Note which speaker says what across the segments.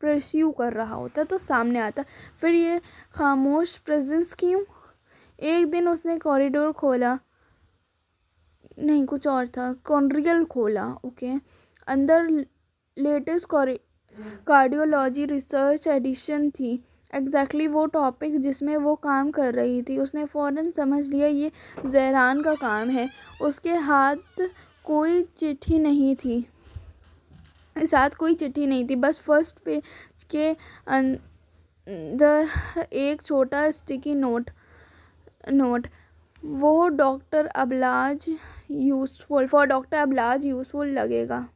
Speaker 1: Perceive کر رہا ہوتا تو سامنے آتا. پھر یہ خاموش پریزنس کیوں؟ ایک دن اس نے کوریڈور کھولا، نہیں کچھ اور تھا، کونڈریل کھولا. اوکے. اندر لیٹسٹ کارڈیولوجی ریسرچ ایڈیشن تھی، ایگزیکٹلی وہ ٹاپک جس میں وہ کام کر رہی تھی. اس نے فوراً سمجھ لیا یہ زہران کا کام ہے. اس کے ساتھ کوئی چٹھی نہیں تھی، بس فرسٹ پیج کے اندر ایک چھوٹا اسٹیکی نوٹ. وہ ڈاکٹر ابلاج یوزفل لگے گا.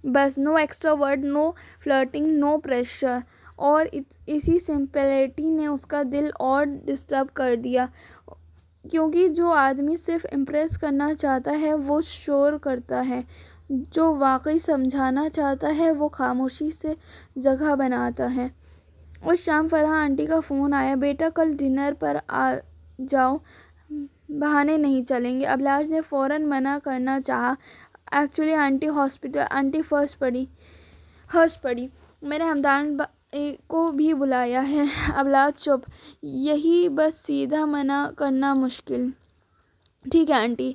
Speaker 1: بس نو ایکسٹرا ورڈ، نو فلرٹنگ، نو پریشر. اور اسی سمپلٹی نے اس کا دل اور ڈسٹرب کر دیا، کیونکہ جو آدمی صرف امپریس کرنا چاہتا ہے وہ شور کرتا ہے، جو واقعی سمجھانا چاہتا ہے وہ خاموشی سے جگہ بناتا ہے. اس شام فرح آنٹی کا فون آیا، بیٹا کل ڈنر پر آ جاؤ، بہانے نہیں چلیں گے. ابلاج نے فوراً منع کرنا چاہا. ایکچولی آنٹی فرسٹ پڑی، میں نے حمدان کو بھی بلایا ہے. ابلاج چپ. یہی بس سیدھا منع کرنا مشکل. ٹھیک ہے آنٹی.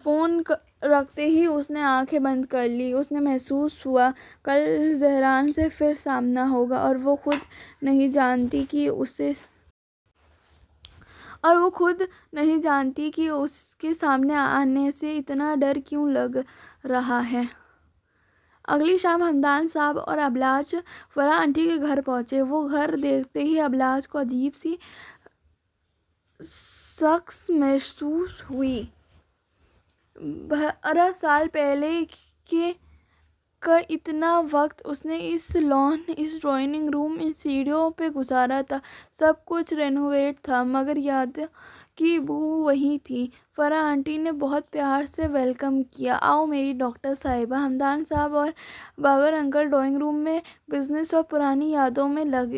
Speaker 1: فون رکھتے ہی اس نے آنکھیں بند کر لی. اس نے محسوس ہوا کل زہران سے پھر سامنا ہوگا، اور وہ خود نہیں جانتی کہ اس کے سامنے آنے سے اتنا ڈر کیوں لگ رہا ہے. اگلی شام حمدان صاحب اور ابلاج فرح آنٹی کے گھر پہنچے. وہ گھر دیکھتے ہی ابلاج کو عجیب سی سکت محسوس ہوئی. 12 سال پہلے کا اتنا وقت اس نے اس لان، اس ڈرائنگ روم، ان سیڑھیوں پہ گزارا تھا. سب کچھ رینوویٹ تھا، مگر یادوں کی بو وہی تھی. فرح آنٹی نے بہت پیار سے ویلکم کیا. آؤ میری ڈاکٹر صاحبہ. حمدان صاحب اور بابر انکل ڈرائنگ روم میں بزنس اور پرانی یادوں میں لگ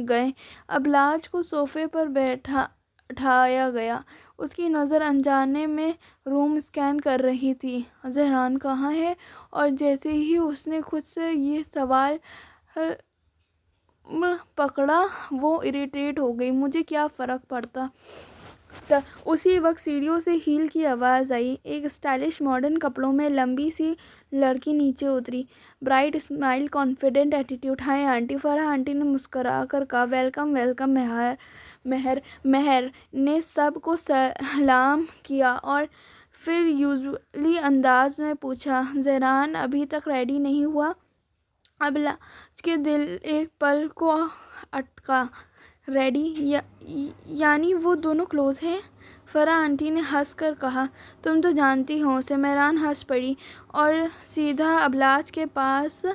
Speaker 1: گئے. ابلاج کو صوفے پر بٹھایا گیا. اس کی نظر انجانے میں روم اسکین کر رہی تھی. زہران کہاں ہے؟ اور جیسے ہی اس نے خود سے یہ سوال پکڑا وہ اریٹیٹ ہو گئی. مجھے کیا فرق پڑتا تھا. اسی وقت سیڑھیوں سے ہیل کی آواز آئی. ایک اسٹائلش ماڈرن کپڑوں میں لمبی سی لڑکی نیچے اتری. Bright smile, confident attitude. Hi aunty. Farah aunty نے مسکرا کر کہا. Welcome welcome. مہر نے سب کو سلام کیا اور پھر یوزولی انداز میں پوچھا، زہران ابھی تک ریڈی نہیں ہوا؟ ابلاج کے دل ایک پل کو اٹکا. ریڈی؟ یعنی وہ دونوں کلوز ہیں؟ فرح آنٹی نے ہنس کر کہا. تم تو جانتی ہو اسے. مہران ہنس پڑی اور سیدھا ابلاج کے پاس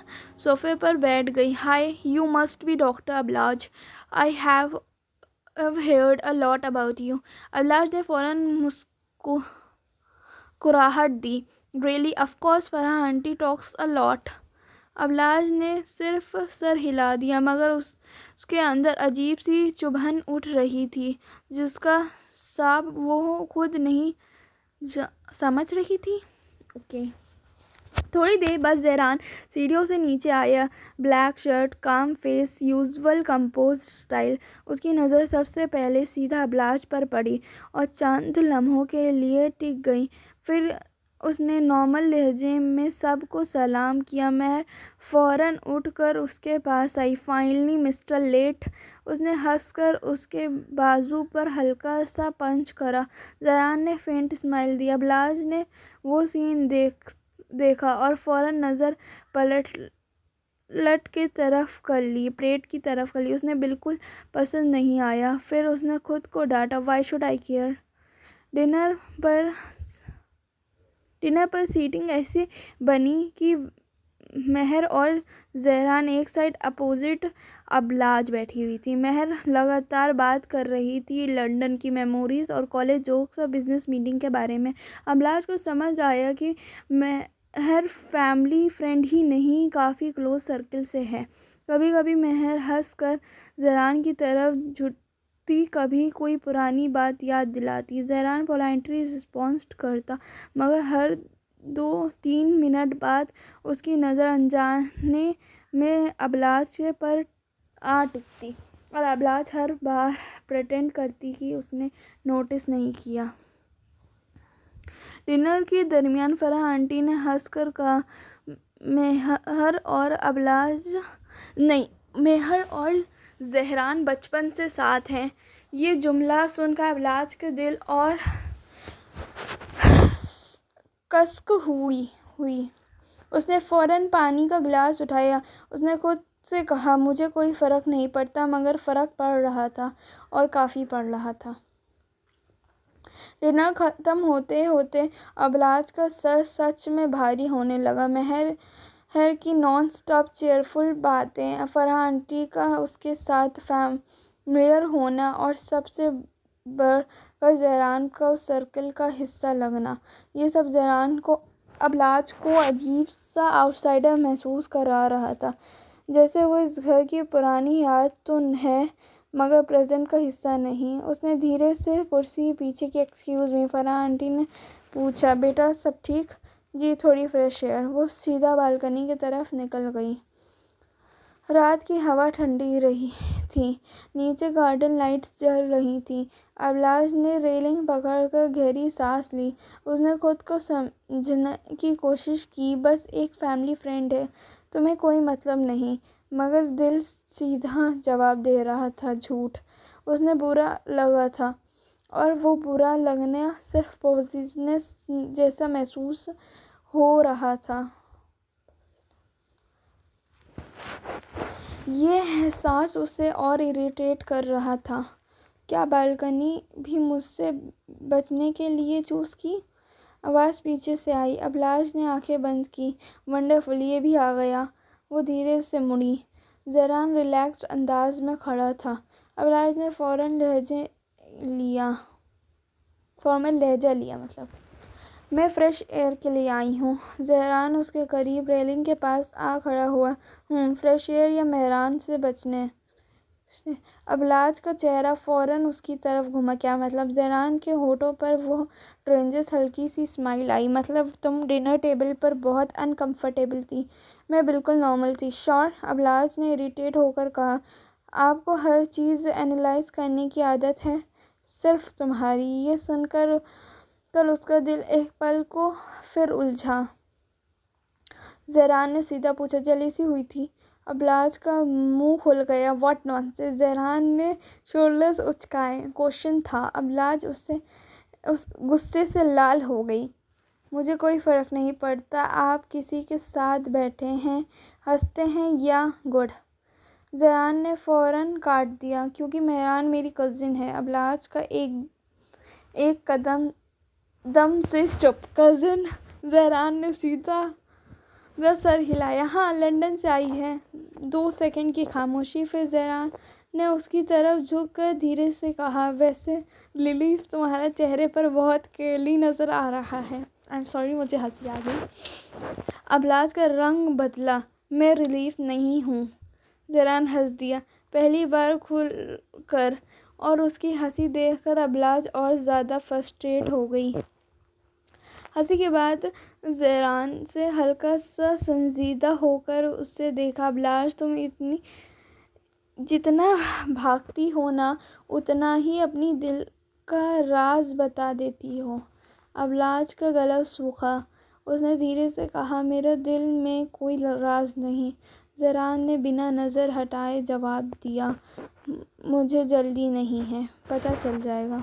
Speaker 1: صوفے پر بیٹھ گئی. Hi, you must be doctor Ablaj. I have heard a lot about you. Ablaj نے فوراً مسکراہٹ دی. Really? Of course. Farah aunty talks a lot. Ablaj نے صرف سر ہلا دیا، مگر اس کے اندر عجیب سی چبھن اٹھ رہی تھی جس کا سبب وہ خود نہیں سمجھ رہی تھی. اوکے. تھوڑی دیر بعد زہران سیڑھیوں سے نیچے آیا. بلیک شرٹ، کام فیس، یوزول کمپوزڈ اسٹائل. اس کی نظر سب سے پہلے سیدھا ابلاج پر پڑی اور چند لمحوں کے لیے ٹک گئی. پھر اس نے نارمل لہجے میں سب کو سلام کیا. مہر فوراً اٹھ کر اس کے پاس آئی. Finally mister late. اس نے ہنس کر اس کے بازو پر ہلکا سا پنچ کرا. زہران نے فینٹ اسمائل دی. ابلاج نے وہ سین دیکھا اور فوراً نظر پلٹ کی طرف کر لی. اس نے بالکل پسند نہیں آیا. پھر اس نے خود کو ڈانٹا. Why should I care? Dinner پر سیٹنگ ایسی بنی کہ مہر اور زہران ایک سائڈ اپوزٹ ابلاج بیٹھی ہوئی تھی. مہر لگاتار بات کر رہی تھی لندن کی میموریز اور کالج جوکس اور بزنس میٹنگ کے بارے میں. ابلاج کو سمجھ آیا کہ مہر فیملی فرینڈ ہی نہیں، کافی کلوز سرکل سے ہے. کبھی کبھی مہر ہنس کر زہران کی طرف جھکتی، کبھی کوئی پرانی بات یاد دلاتی. زہران پولائٹلی رسپونس کرتا، مگر ہر 2-3 منٹ بعد اس کی نظر انجانے میں ابلاج پر آ ٹکتی اور ابلاج ہر بار پریٹینڈ کرتی کہ اس نے نوٹس نہیں کیا۔ ڈنر کے درمیان فرح آنٹی نے ہنس کر کہا، مہر اور زہران بچپن سے ساتھ ہیں۔ یہ جملہ سن کر ابلاج کا دل اور کسک ہوئی۔ اس نے فوراً پانی کا گلاس اٹھایا۔ اس نے خود سے کہا، مجھے کوئی فرق نہیں پڑتا، مگر فرق پڑ رہا تھا اور کافی پڑ رہا تھا۔ ڈنر ختم ہوتے ہوتے ابلاج کا سر سچ میں بھاری ہونے لگا۔ مہر کی نان اسٹاپ چیئرفل باتیں، فرح آنٹی کا اس کے ساتھ فیملیئر ہونا اور سب سے بڑھ کر زہران کا اس سرکل کا حصہ لگنا، یہ سب ابلاج کو عجیب سا آؤٹ سائڈر محسوس کرا رہا تھا، جیسے وہ اس گھر کی پرانی یاد تو ہے مگر پریزنٹ کا حصہ نہیں۔ اس نے دھیرے سے کرسی پیچھے کی۔ ایکسکیوز می، فرح آنٹی نے پوچھا، بیٹا سب ٹھیک؟ جی، تھوڑی فریش ایئر۔ وہ سیدھا بالکنی کی طرف نکل گئی۔ رات کی ہوا ٹھنڈی تھی، نیچے گارڈن لائٹس جل رہی تھیں۔ ابلاج نے ریلنگ پکڑ کر گہری سانس لی۔ اس نے خود کو سمجھنے کی کوشش کی، بس ایک فیملی فرینڈ ہے، تمہیں کوئی مطلب نہیں، مگر دل سیدھا جواب دے رہا تھا، جھوٹ۔ اسے برا لگا تھا اور وہ برا لگنا صرف پوزیٹیونیس جیسا محسوس ہو رہا تھا۔ یہ احساس اسے اور اریٹیٹ کر رہا تھا۔ کیا بالکنی بھی مجھ سے بچنے کے لیے چوز کی؟ آواز پیچھے سے آئی۔ ابلاج نے آنکھیں بند کیں۔ ونڈرفل، یہ بھی آ گیا۔ وہ دھیرے سے مڑی۔ زہران ریلیکسڈ انداز میں کھڑا تھا۔ ابلاج نے فارمل لہجہ لیا، میں فریش ایئر کے لیے آئی ہوں۔ زہران اس کے قریب ریلنگ کے پاس آ کھڑا ہوا۔ فریش ایئر یا مہران سے بچنے؟ ابلاج کا چہرہ فوراً اس کی طرف گھوما۔ کیا مطلب؟ زہران کے ہونٹوں پر وہ ٹرنجس ہلکی سی اسمائل آئی۔ مطلب تم ڈنر ٹیبل پر بہت ان کمفرٹیبل تھی، میں بالکل نارمل تھی۔ شور، ابلاج نے اریٹیٹ ہو کر کہا، آپ کو ہر چیز اینالائز کرنے کی عادت ہے، صرف تمہاری۔ یہ سن کر اس کا دل ایک پل کو پھر الجھا۔ زہران نے سیدھا پوچھا، جیلسی ہوئی تھی؟ ابلاج کا منہ کھل گیا۔ What naan sense! زہران نے شولڈرز اچکائے۔ کوشچن تھا۔ ابلاج غصے سے لال ہو گئی۔ مجھے کوئی فرق نہیں پڑتا آپ کسی کے ساتھ بیٹھے ہیں، ہنستے ہیں یا گڈ۔ زہران نے فوراً کاٹ دیا، کیونکہ مہران میری کزن ہے۔ ابلاج کا ایک دم سے چپ۔ کزن؟ زہران نے سیدھا سر ہلایا۔ ہاں، لندن سے آئی ہے۔ 2 سیکنڈ کی خاموشی، پھر زہران نے اس کی طرف جھک کر دھیرے سے کہا، ویسے ریلیف تمہارے چہرے پر بہت کلیئرلی نظر آ رہا ہے۔ سوری، مجھے ہنسی آ گئی۔ ابلاج کا رنگ بدلا۔ میں ریلیف نہیں ہوں۔ زہران ہنس دیا، پہلی بار کھل کر، اور اس کی ہنسی دیکھ کر ابلاج اور زیادہ فرسٹریٹ ہو گئی۔ ہنسی کے بعد زہران سے ہلکا سا سنجیدہ ہو کر اسے دیکھا۔ ابلاج، تم جتنا بھاگتی ہو نا، اتنا ہی اپنی دل کا راز بتا دیتی ہو۔ ابلاج کا گلا سوکھا۔ اس نے دھیرے سے کہا، میرے دل میں کوئی راز نہیں۔ زہران نے بنا نظر ہٹائے جواب دیا، مجھے جلدی نہیں ہے، پتہ چل جائے گا۔